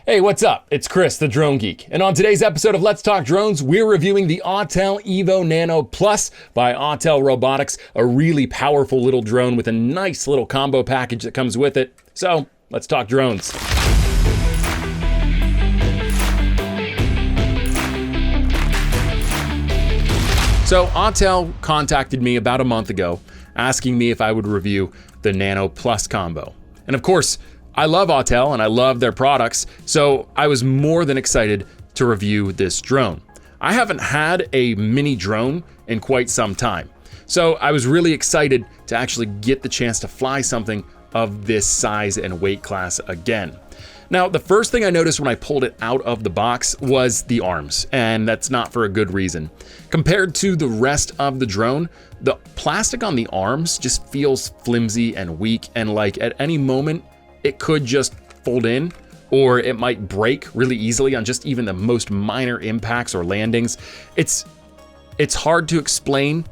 Hey, what's up? It's Chris, the Drone Geek. And on today's episode of Let's Talk Drones, we're reviewing the Autel EVO Nano Plus by Autel Robotics, a really powerful little drone with a nice little combo package that comes with it. So, let's talk drones. So, Autel contacted me about a month ago, asking me if I would review the Nano Plus combo. And of course, I love Autel and I love their products, so I was more than excited to review this drone. I haven't had a mini drone in quite some time, so I was really excited to actually get the chance to fly something of this size and weight class again. Now, the first thing I noticed when I pulled it out of the box was the arms, and that's not for a good reason. Compared to the rest of the drone, the plastic on the arms just feels flimsy and weak, and like at any moment, it could just fold in, or it might break really easily on just even the most minor impacts or landings. It's hard to explain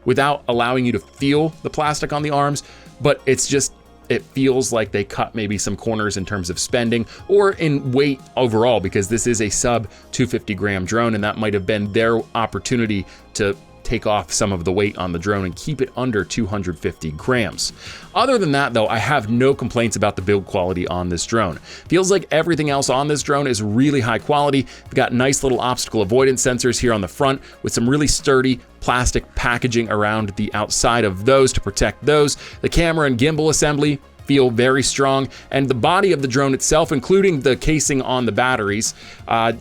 without allowing you to feel the plastic on the arms, but it feels like they cut maybe some corners in terms of spending or in weight overall, because this is a sub 250 gram drone, and that might have been their opportunity to take off some of the weight on the drone and keep it under 250 grams. Other than that though, I have no complaints about the build quality on this drone. Feels like everything else on this drone is really high quality. We've got nice little obstacle avoidance sensors here on the front with some really sturdy plastic packaging around the outside of those to protect those. The camera and gimbal assembly feel very strong, and the body of the drone itself, including the casing on the batteries,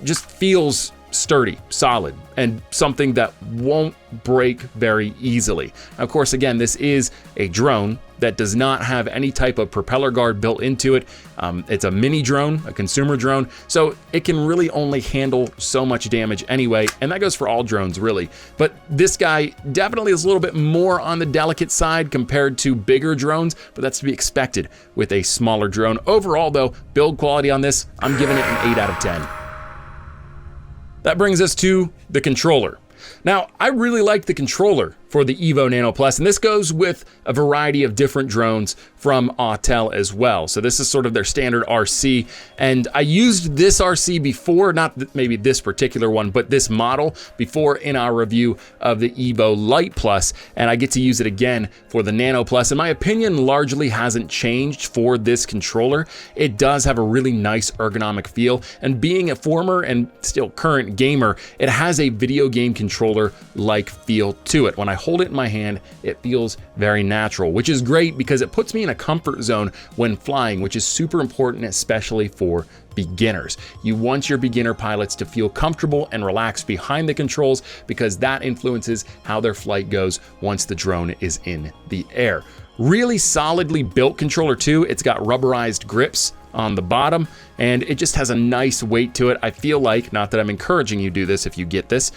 just feels sturdy, solid, and something that won't break very easily. Of course, again, this is a drone that does not have any type of propeller guard built into it. It's a mini drone, a consumer drone, so it can really only handle so much damage anyway, and that goes for all drones really. But this guy definitely is a little bit more on the delicate side compared to bigger drones, but that's to be expected with a smaller drone. Overall though, build quality on this, I'm giving it an 8 out of 10. That brings us to the controller. Now, I really like the controller for the EVO Nano Plus, and this goes with a variety of different drones from Autel as well. So this is sort of their standard RC, and I used this RC before, not maybe this particular one, but this model before in our review of the EVO Lite Plus, and I get to use it again for the Nano Plus. And my opinion largely hasn't changed for this controller. It does have a really nice ergonomic feel, and being a former and still current gamer, it has a video game controller-like feel to it. When I hold it in my hand, it feels very natural, which is great because it puts me in a comfort zone when flying, which is super important, especially for beginners. You want your beginner pilots to feel comfortable and relaxed behind the controls, because that influences how their flight goes once the drone is in the air. Really solidly built controller too. It's got rubberized grips on the bottom, and it just has a nice weight to it. I feel like, not that I'm encouraging you to do this if you get this,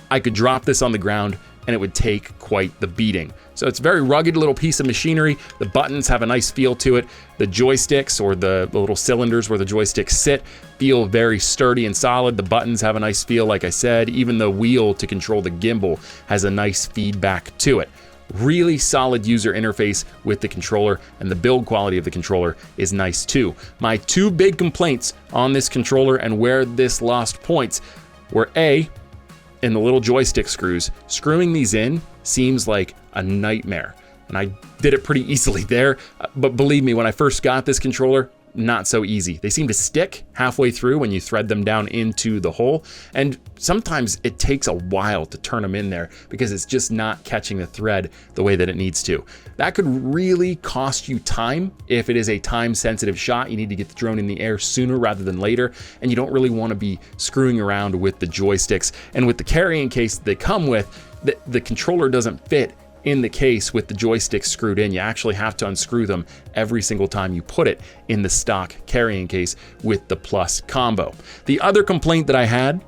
I could drop this on the ground and it would take quite the beating. So it's a very rugged little piece of machinery. The buttons have a nice feel to it. The joysticks, or the little cylinders where the joysticks sit, feel very sturdy and solid. The buttons have a nice feel, like I said. Even the wheel to control the gimbal has a nice feedback to it. Really solid user interface with the controller, and the build quality of the controller is nice too. My two big complaints on this controller and where this lost points were in the little joystick screws. Screwing these in seems like a nightmare, and I did it pretty easily there, but believe me, when I first got this controller, not so easy. They seem to stick halfway through when you thread them down into the hole, and sometimes it takes a while to turn them in there because it's just not catching the thread the way that it needs to. That could really cost you time if it is a time-sensitive shot. You need to get the drone in the air sooner rather than later, and you don't really want to be screwing around with the joysticks. And with the carrying case they come with, the controller doesn't fit in the case with the joysticks screwed in. You actually have to unscrew them every single time you put it in the stock carrying case with the Plus combo. The other complaint that I had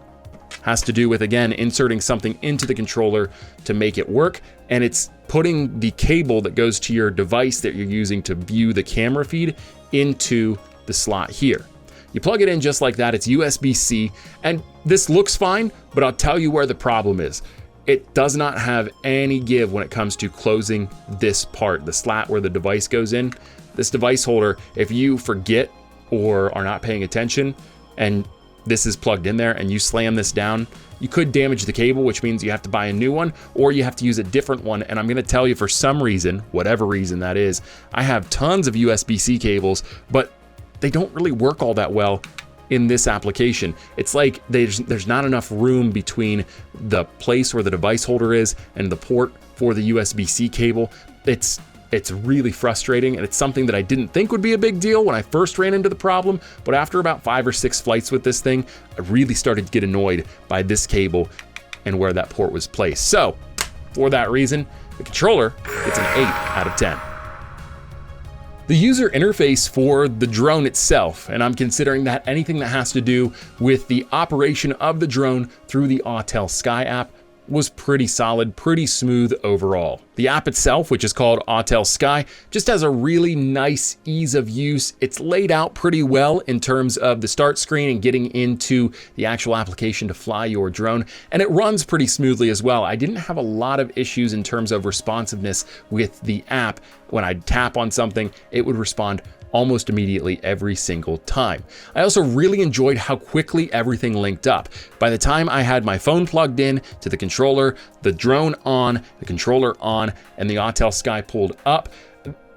has to do with, again, inserting something into the controller to make it work, and it's putting the cable that goes to your device that you're using to view the camera feed into the slot here. You plug it in just like that. It's USB-C, and this looks fine, but I'll tell you where the problem is. It does not have any give when it comes to closing this part, the slat where the device goes in. This device holder, if you forget or are not paying attention, and this is plugged in there and you slam this down, you could damage the cable, which means you have to buy a new one, or you have to use a different one. And I'm gonna tell you, for some reason, whatever reason that is, I have tons of USB-C cables, but they don't really work all that well in this application. It's like there's not enough room between the place where the device holder is and the port for the USB-C cable. It's really frustrating, and it's something that I didn't think would be a big deal when I first ran into the problem, but after about 5 or 6 flights with this thing, I really started to get annoyed by this cable and where that port was placed. So, for that reason, the controller gets an 8 out of 10. The user interface for the drone itself, and I'm considering that anything that has to do with the operation of the drone through the Autel Sky app, was pretty solid, pretty smooth overall. The app itself, which is called Autel Sky, just has a really nice ease of use. It's laid out pretty well in terms of the start screen and getting into the actual application to fly your drone, and it runs pretty smoothly as well. I didn't have a lot of issues in terms of responsiveness with the app. When I'd tap on something, it would respond almost immediately every single time. I also really enjoyed how quickly everything linked up. By the time I had my phone plugged in to the controller, the drone on, the controller on, and the Autel Sky pulled up,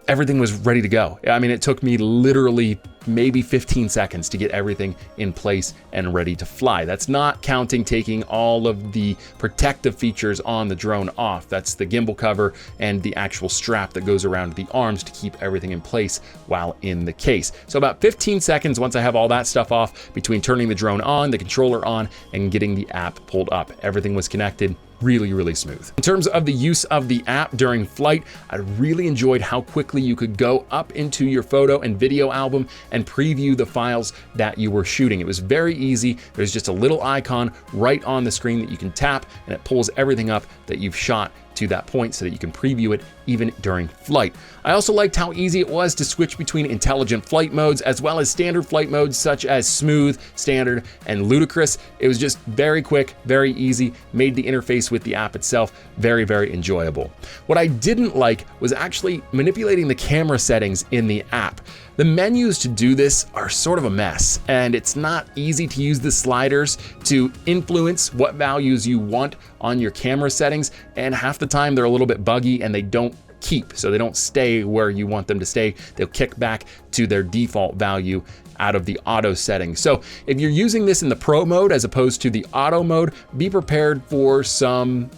everything was ready to go. I mean, it took me literally maybe 15 seconds to get everything in place and ready to fly. That's not counting taking all of the protective features on the drone off. That's the gimbal cover and the actual strap that goes around the arms to keep everything in place while in the case. So about 15 seconds once I have all that stuff off between turning the drone on, the controller on, and getting the app pulled up. Everything was connected. Really smooth. In terms of the use of the app during flight, I really enjoyed how quickly you could go up into your photo and video album and preview the files that you were shooting. It was very easy. There's just a little icon right on the screen that you can tap, and it pulls everything up that you've shot to that point so that you can preview it even during flight. I also liked how easy it was to switch between intelligent flight modes as well as standard flight modes such as smooth, standard, and ludicrous. It was just very quick, very easy, made the interface with the app itself very enjoyable. What I didn't like was actually manipulating the camera settings in the app. The menus to do this are sort of a mess, and it's not easy to use the sliders to influence what values you want on your camera settings, and half the time they're a little bit buggy and they don't keep, so they don't stay where you want them to stay. They'll kick back to their default value out of the auto settings. So if you're using this in the pro mode as opposed to the auto mode, be prepared for some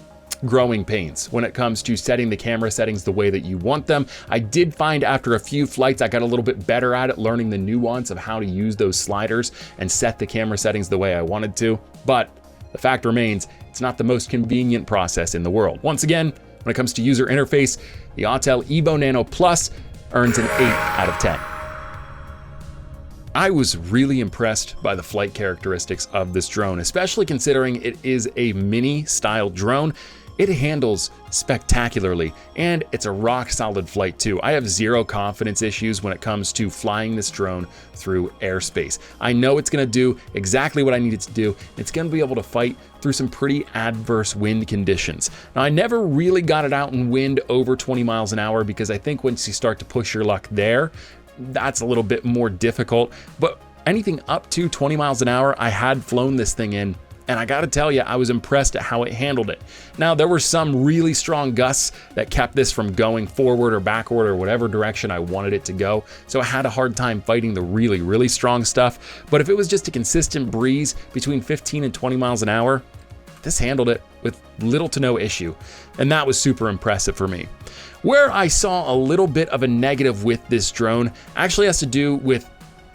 growing pains when it comes to setting the camera settings the way that you want them. I did find after a few flights I got a little bit better at it, learning the nuance of how to use those sliders and set the camera settings the way I wanted to, but the fact remains, it's not the most convenient process in the world. Once again, when it comes to user interface, the Autel EVO Nano Plus earns an 8 out of 10. I was really impressed by the flight characteristics of this drone, especially considering it is a mini style drone. It handles spectacularly, and it's a rock solid flight too. I have zero confidence issues when it comes to flying this drone through airspace. I know it's gonna do exactly what I need it to do. It's gonna be able to fight through some pretty adverse wind conditions. Now, I never really got it out in wind over 20 miles an hour because I think once you start to push your luck there, that's a little bit more difficult, but anything up to 20 miles an hour, I had flown this thing in, and I gotta tell you, I was impressed at how it handled it. Now, there were some really strong gusts that kept this from going forward or backward or whatever direction I wanted it to go, so I had a hard time fighting the really strong stuff, but if it was just a consistent breeze between 15 and 20 miles an hour, this handled it with little to no issue, and that was super impressive for me. Where I saw a little bit of a negative with this drone actually has to do with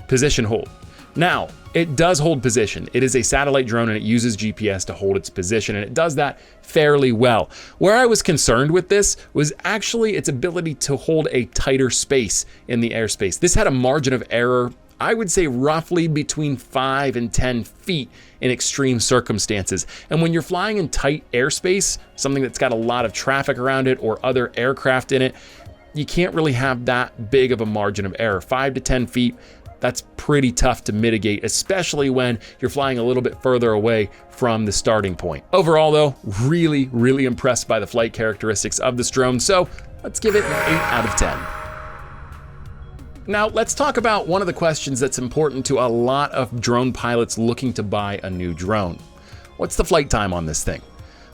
position hold. Now, it does hold position. It is a satellite drone and it uses GPS to hold its position, and it does that fairly well. Where I was concerned with this was actually its ability to hold a tighter space in the airspace. This had a margin of error, I would say roughly between 5 and 10 feet in extreme circumstances. And when you're flying in tight airspace, something that's got a lot of traffic around it or other aircraft in it, you can't really have that big of a margin of error. 5 to 10 feet, that's pretty tough to mitigate, especially when you're flying a little bit further away from the starting point. Overall though, really impressed by the flight characteristics of this drone, so let's give it an 8 out of 10. Now, let's talk about one of the questions that's important to a lot of drone pilots looking to buy a new drone. What's the flight time on this thing?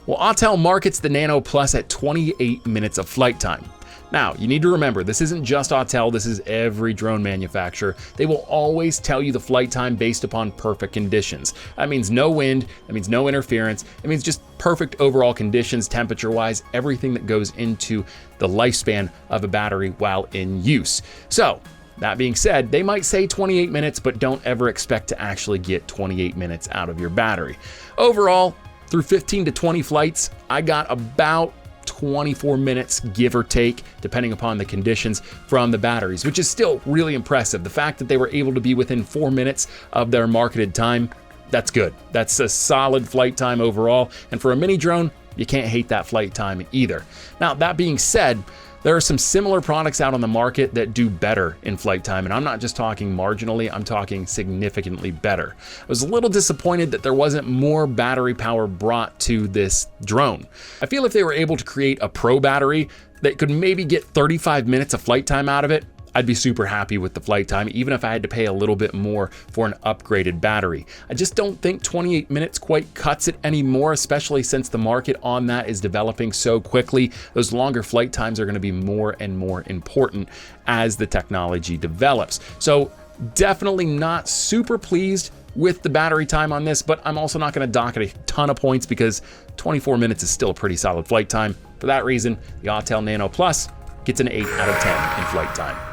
Well, Autel markets the Nano Plus at 28 minutes of flight time. Now, you need to remember, this isn't just Autel, this is every drone manufacturer. They will always tell you the flight time based upon perfect conditions. That means no wind, that means no interference, it means just perfect overall conditions, temperature-wise, everything that goes into the lifespan of a battery while in use. So, that being said, they might say 28 minutes, but don't ever expect to actually get 28 minutes out of your battery. Overall, through 15 to 20 flights, I got about 24 minutes, give or take, depending upon the conditions from the batteries, which is still really impressive. The fact that they were able to be within 4 minutes of their marketed time, that's good. That's a solid flight time overall. And for a mini drone, you can't hate that flight time either. Now, that being said, there are some similar products out on the market that do better in flight time, and I'm not just talking marginally, I'm talking significantly better. I was a little disappointed that there wasn't more battery power brought to this drone. I feel if they were able to create a pro battery that could maybe get 35 minutes of flight time out of it, I'd be super happy with the flight time, even if I had to pay a little bit more for an upgraded battery. I just don't think 28 minutes quite cuts it anymore, especially since the market on that is developing so quickly. Those longer flight times are going to be more and more important as the technology develops. So definitely not super pleased with the battery time on this, but I'm also not going to dock it a ton of points because 24 minutes is still a pretty solid flight time. For that reason, the Autel Nano Plus gets an 8 out of 10 in flight time.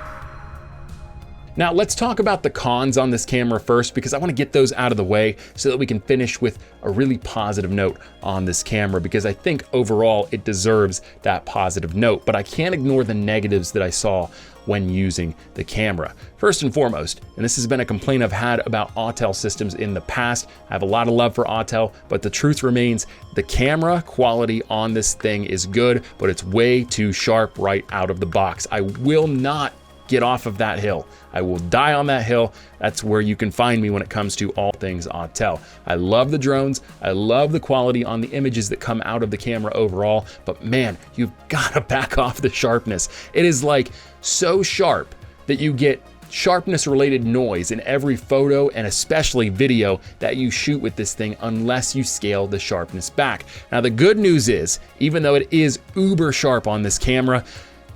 Now let's talk about the cons on this camera first, because I want to get those out of the way so that we can finish with a really positive note on this camera, because I think overall it deserves that positive note, but I can't ignore the negatives that I saw when using the camera. First and foremost, and this has been a complaint I've had about Autel systems in the past, I have a lot of love for Autel, but the truth remains the camera quality on this thing is good, but it's way too sharp right out of the box. I will not get off of that hill. I will die on that hill. That's where you can find me when it comes to all things Autel. I love the drones. I love the quality on the images that come out of the camera overall, but man, you've got to back off the sharpness. It is like so sharp that you get sharpness related noise in every photo and especially video that you shoot with this thing unless you scale the sharpness back. Now the good news is, even though it is uber sharp on this camera,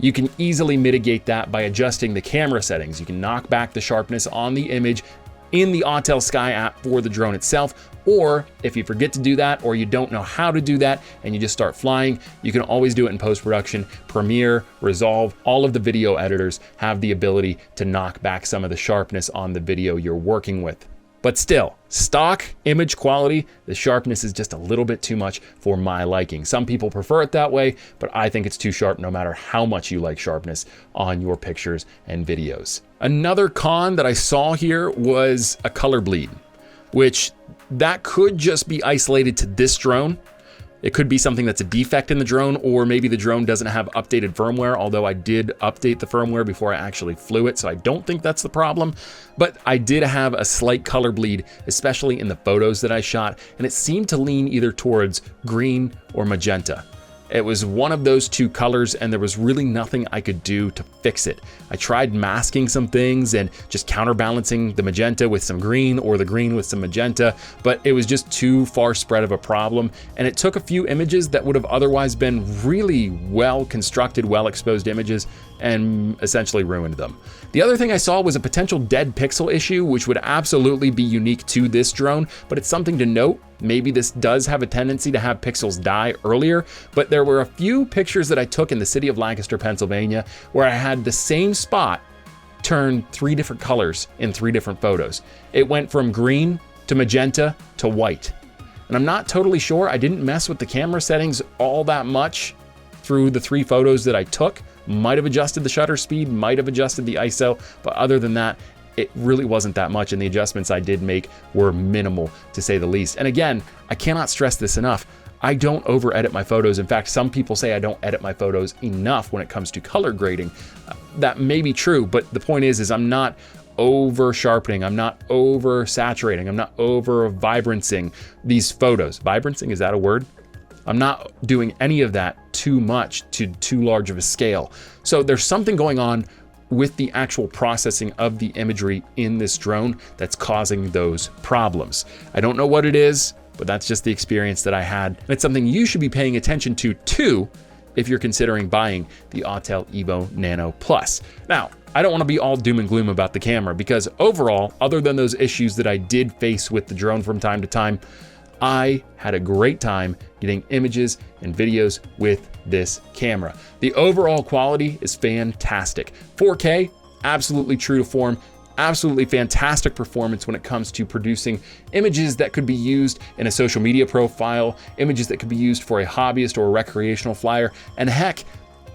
you can easily mitigate that by adjusting the camera settings. You can knock back the sharpness on the image in the Autel Sky app for the drone itself, or if you forget to do that or you don't know how to do that and you just start flying, you can always do it in post-production. Premiere, Resolve, all of the video editors have the ability to knock back some of the sharpness on the video you're working with. But still, stock image quality, the sharpness is just a little bit too much for my liking. Some people prefer it that way, but I think it's too sharp no matter how much you like sharpness on your pictures and videos. Another con that I saw here was a color bleed, which that could just be isolated to this drone. It could be something that's a defect in the drone, or maybe the drone doesn't have updated firmware, although I did update the firmware before I actually flew it, so I don't think that's the problem. But I did have a slight color bleed, especially in the photos that I shot, and it seemed to lean either towards green or magenta. It was one of those two colors, and there was really nothing I could do to fix it. I tried masking some things and just counterbalancing the magenta with some green or the green with some magenta, but it was just too far spread of a problem, and it took a few images that would have otherwise been really well constructed, well exposed images and essentially ruined them. The other thing I saw was a potential dead pixel issue, which would absolutely be unique to this drone, but it's something to note. Maybe this does have a tendency to have pixels die earlier, but there were a few pictures that I took in the city of Lancaster, Pennsylvania, where I had the same spot turn 3 different colors in 3 different photos. It went from green to magenta to white. And I'm not totally sure. I didn't mess with the camera settings all that much through the 3 photos that I took. Might have adjusted the shutter speed, might have adjusted the ISO, but other than that, it really wasn't that much, and the adjustments I did make were minimal, to say the least. And again, I cannot stress this enough. I don't over edit my photos. In fact, some people say I don't edit my photos enough when it comes to color grading. That may be true, but the point is I'm not over sharpening, I'm not over saturating, I'm not over vibrancing these photos. Vibrancing, is that a word? I'm not doing any of that too much to too large of a scale. So there's something going on with the actual processing of the imagery in this drone that's causing those problems. I don't know what it is, but that's just the experience that I had. And it's something you should be paying attention to too if you're considering buying the Autel EVO Nano Plus. Now, I don't want to be all doom and gloom about the camera because overall, other than those issues that I did face with the drone from time to time, I had a great time getting images and videos with this camera. The overall quality is fantastic. 4K, absolutely true to form. Absolutely fantastic performance when it comes to producing images that could be used in a social media profile, images that could be used for a hobbyist or a recreational flyer. And heck,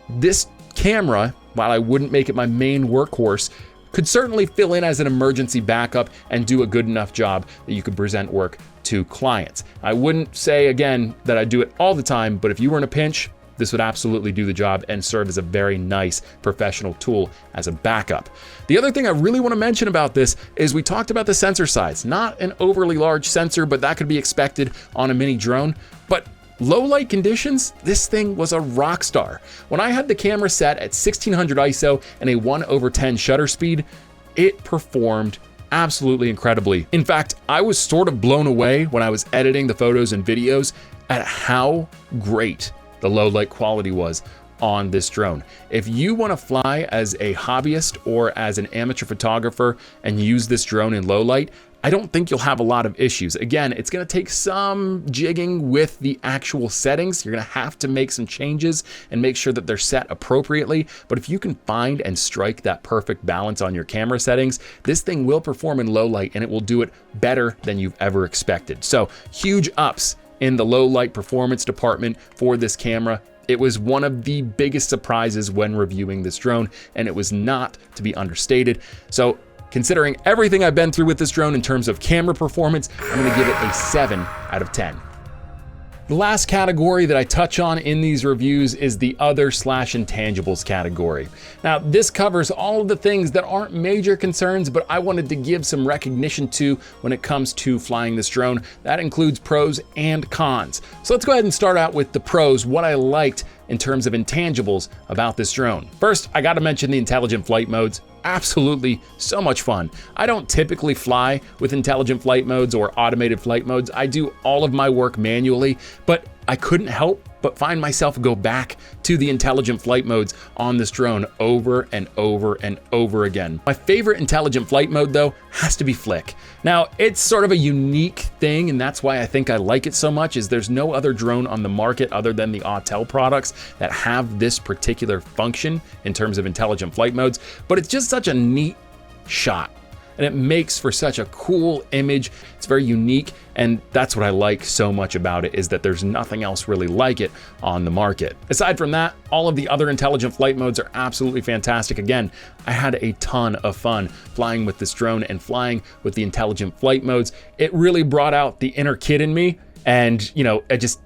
this camera, while I wouldn't make it my main workhorse, could certainly fill in as an emergency backup and do a good enough job that you could present work to clients. I wouldn't say, again, that I do it all the time, but if you were in a pinch, this would absolutely do the job and serve as a very nice professional tool as a backup. The other thing I really want to mention about this is we talked about the sensor size. Not an overly large sensor, but that could be expected on a mini drone. But low light conditions, this thing was a rock star. When I had the camera set at 1600 ISO and a 1/10 shutter speed, it performed absolutely incredibly. In fact, I was sort of blown away when I was editing the photos and videos at how great the low light quality was on this drone. If you want to fly as a hobbyist or as an amateur photographer and use this drone in low light, I don't think you'll have a lot of issues. Again, it's going to take some jigging with the actual settings. You're going to have to make some changes and make sure that they're set appropriately. But if you can find and strike that perfect balance on your camera settings, this thing will perform in low light and it will do it better than you've ever expected. So huge ups in the low light performance department for this camera. It was one of the biggest surprises when reviewing this drone, and it was not to be understated. So considering everything I've been through with this drone in terms of camera performance, I'm gonna give it a 7 out of 10. The last category that I touch on in these reviews is the other/intangibles category. Now, this covers all of the things that aren't major concerns, but I wanted to give some recognition to when it comes to flying this drone. That includes pros and cons. So let's go ahead and start out with the pros, what I liked in terms of intangibles about this drone. First, I gotta mention the intelligent flight modes. Absolutely so much fun. I don't typically fly with intelligent flight modes or automated flight modes. I do all of my work manually, but I couldn't help but find myself go back to the intelligent flight modes on this drone over and over and over again. My favorite intelligent flight mode though has to be flick. Now it's sort of a unique thing, and that's why I think I like it so much, is there's no other drone on the market other than the Autel products that have this particular function in terms of intelligent flight modes, but it's just such a neat shot. And it makes for such a cool image. It's very unique, and that's what I like so much about it, is that there's nothing else really like it on the market. Aside from that, all of the other intelligent flight modes are absolutely fantastic. Again, I had a ton of fun flying with this drone and flying with the intelligent flight modes. It really brought out the inner kid in me, and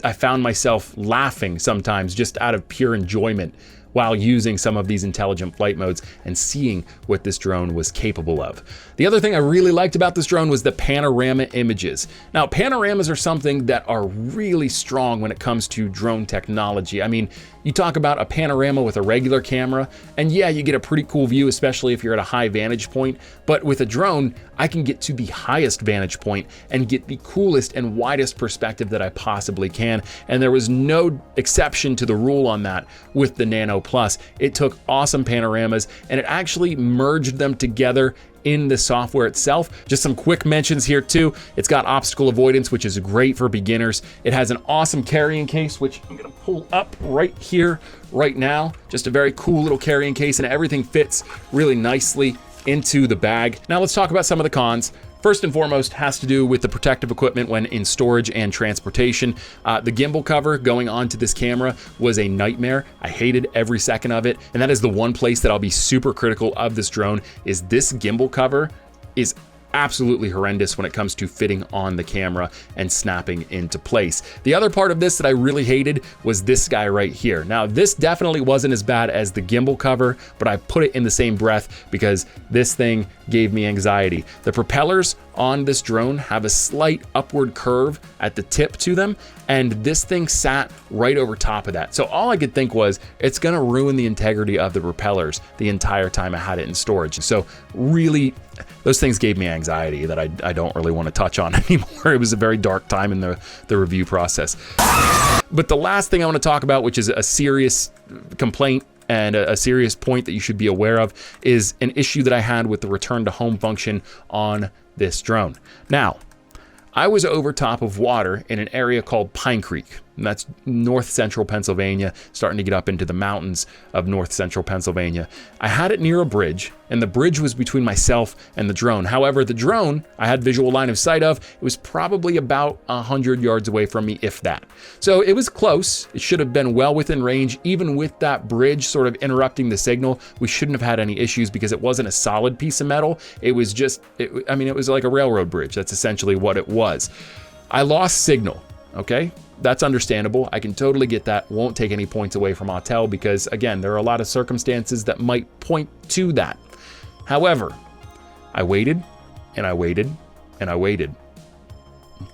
I found myself laughing sometimes just out of pure enjoyment while using some of these intelligent flight modes and seeing what this drone was capable of. The other thing I really liked about this drone was the panorama images. Now, panoramas are something that are really strong when it comes to drone technology. I mean, you talk about a panorama with a regular camera, and yeah, you get a pretty cool view, especially if you're at a high vantage point. But with a drone, I can get to the highest vantage point and get the coolest and widest perspective that I possibly can. And there was no exception to the rule on that with the Nano Plus. It took awesome panoramas and it actually merged them together in the software itself. Just some quick mentions here too. It's got obstacle avoidance, which is great for beginners. It has an awesome carrying case, which I'm gonna pull up right here, right now. Just a very cool little carrying case, and everything fits really nicely into the bag. Now let's talk about some of the cons. First and foremost has to do with the protective equipment when in storage and transportation. The gimbal cover going onto this camera was a nightmare. I hated every second of it. And that is the one place that I'll be super critical of this drone, is this gimbal cover is absolutely horrendous when it comes to fitting on the camera and snapping into place. The other part of this that I really hated was this guy right here. Now, this definitely wasn't as bad as the gimbal cover, but I put it in the same breath because this thing gave me anxiety. The propellers on this drone have a slight upward curve at the tip to them, and this thing sat right over top of that. So all I could think was, it's gonna ruin the integrity of the propellers the entire time I had it in storage. So really, those things gave me anxiety that I don't really want to touch on anymore. It was a very dark time in the review process. But the last thing I want to talk about, which is a serious complaint and a serious point that you should be aware of, is an issue that I had with the return to home function on this drone. Now, I was over top of water in an area called Pine Creek, and that's north central Pennsylvania, starting to get up into the mountains of north central Pennsylvania. I had it near a bridge, and the bridge was between myself and the drone. However, the drone I had visual line of sight of, it was probably about 100 yards away from me, if that. So it was close. It should have been well within range. Even with that bridge sort of interrupting the signal, we shouldn't have had any issues because it wasn't a solid piece of metal. It was just, it was like a railroad bridge. That's essentially what it was. I lost signal, okay? That's understandable. I can totally get that. Won't take any points away from Autel because, again, there are a lot of circumstances that might point to that. However, I waited and I waited and I waited.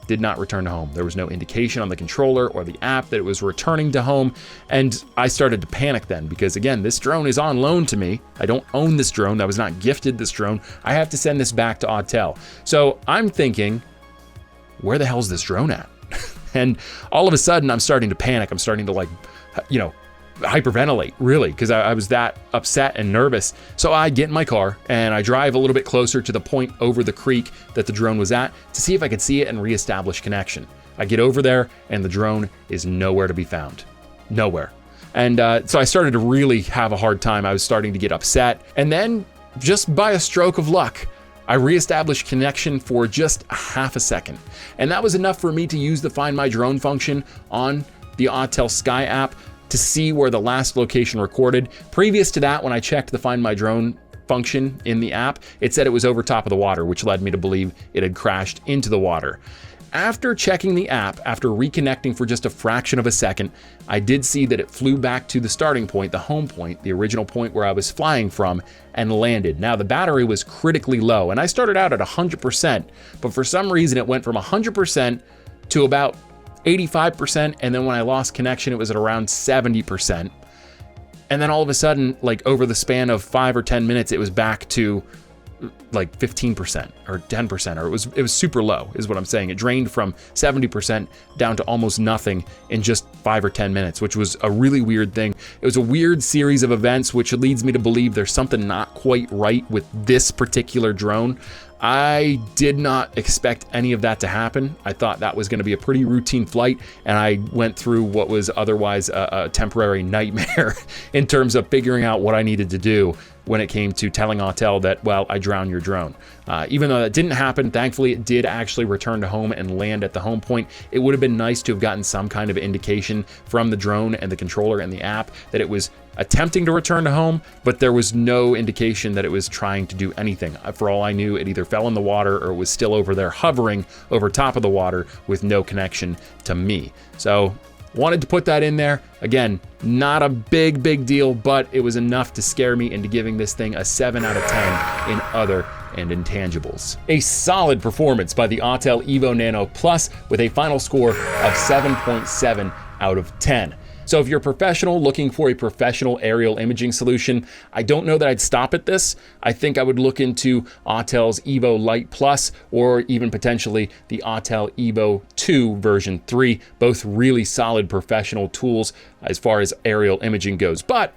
Did not return to home. There was no indication on the controller or the app that it was returning to home. And I started to panic then because, again, this drone is on loan to me. I don't own this drone. I was not gifted this drone. I have to send this back to Autel. So I'm thinking, where the hell's this drone at? And all of a sudden, I'm starting to panic. I'm starting to hyperventilate, really, because I was that upset and nervous. So I get in my car and I drive a little bit closer to the point over the creek that the drone was at to see if I could see it and reestablish connection. I get over there and the drone is nowhere to be found. Nowhere. And so I started to really have a hard time. I was starting to get upset. And then, just by a stroke of luck, I reestablished connection for just a half a second. And that was enough for me to use the Find My Drone function on the Autel Sky app to see where the last location recorded. Previous to that, when I checked the Find My Drone function in the app, it said it was over top of the water, which led me to believe it had crashed into the water. After checking the app, after reconnecting for just a fraction of a second, I did see that it flew back to the starting point, the home point, the original point where I was flying from, and landed. Now, the battery was critically low, and I started out at 100%, but for some reason it went from 100% to about 85%, and then when I lost connection, it was at around 70%. And then all of a sudden, like over the span of 5 or 10 minutes, it was back to like 15% or 10%, or it was super low is what I'm saying. It drained from 70% down to almost nothing in just 5 or 10 minutes, which was a really weird thing. It was a weird series of events, which leads me to believe there's something not quite right with this particular drone. I did not expect any of that to happen. I thought that was going to be a pretty routine flight, and I went through what was otherwise a temporary nightmare in terms of figuring out what I needed to do when it came to telling Autel that, well, I drowned your drone. Even though that didn't happen, thankfully it did actually return to home and land at the home point. It would have been nice to have gotten some kind of indication from the drone and the controller and the app that it was attempting to return to home, but there was no indication that it was trying to do anything. For all I knew, it either fell in the water or it was still over there hovering over top of the water with no connection to me. So wanted to put that in there. Again, not a big deal, but it was enough to scare me into giving this thing a 7 out of 10 in other and intangibles. A solid performance by the Autel EVO Nano Plus with a final score of 7.7 out of 10. So if you're a professional looking for a professional aerial imaging solution, I don't know that I'd stop at this. I think I would look into Autel's EVO Lite Plus or even potentially the Autel EVO 2 version 3, both really solid professional tools as far as aerial imaging goes. But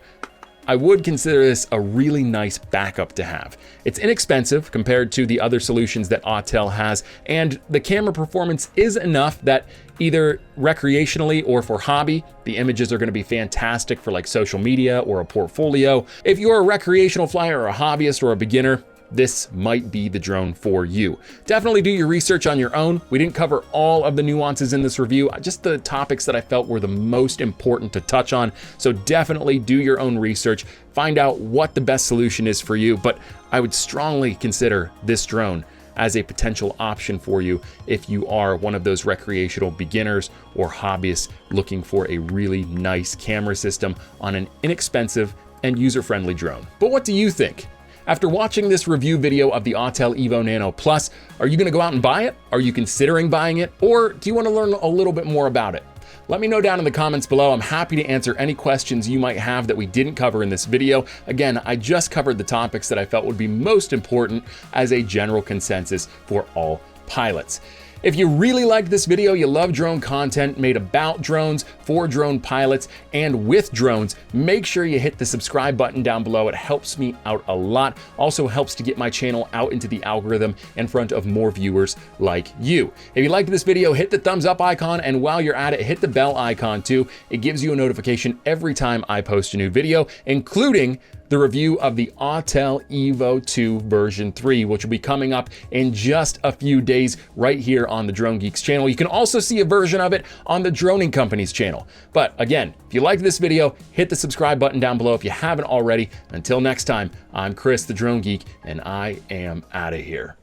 I would consider this a really nice backup to have. It's inexpensive compared to the other solutions that Autel has, and the camera performance is enough that either recreationally or for hobby, the images are going to be fantastic for like social media or a portfolio. If you're a recreational flyer or a hobbyist or a beginner, this might be the drone for you. Definitely do your research on your own. We didn't cover all of the nuances in this review, just the topics that I felt were the most important to touch on. So definitely do your own research, find out what the best solution is for you. But I would strongly consider this drone as a potential option for you if you are one of those recreational beginners or hobbyists looking for a really nice camera system on an inexpensive and user-friendly drone. But what do you think? After watching this review video of the Autel EVO Nano Plus, are you gonna go out and buy it? Are you considering buying it? Or do you wanna learn a little bit more about it? Let me know down in the comments below. I'm happy to answer any questions you might have that we didn't cover in this video. Again, I just covered the topics that I felt would be most important as a general consensus for all pilots. If you really liked this video, you love drone content made about drones, for drone pilots, and with drones, make sure you hit the subscribe button down below. It helps me out a lot. Also helps to get my channel out into the algorithm in front of more viewers like you. If you liked this video, hit the thumbs up icon, and while you're at it, hit the bell icon too. It gives you a notification every time I post a new video, including the review of the Autel EVO 2 version 3, which will be coming up in just a few days right here on the Drone Geeks channel. You can also see a version of it on the Droning Company's channel. But again, if you liked this video, hit the subscribe button down below if you haven't already. Until next time, I'm Chris the Drone Geek, and I am out of here.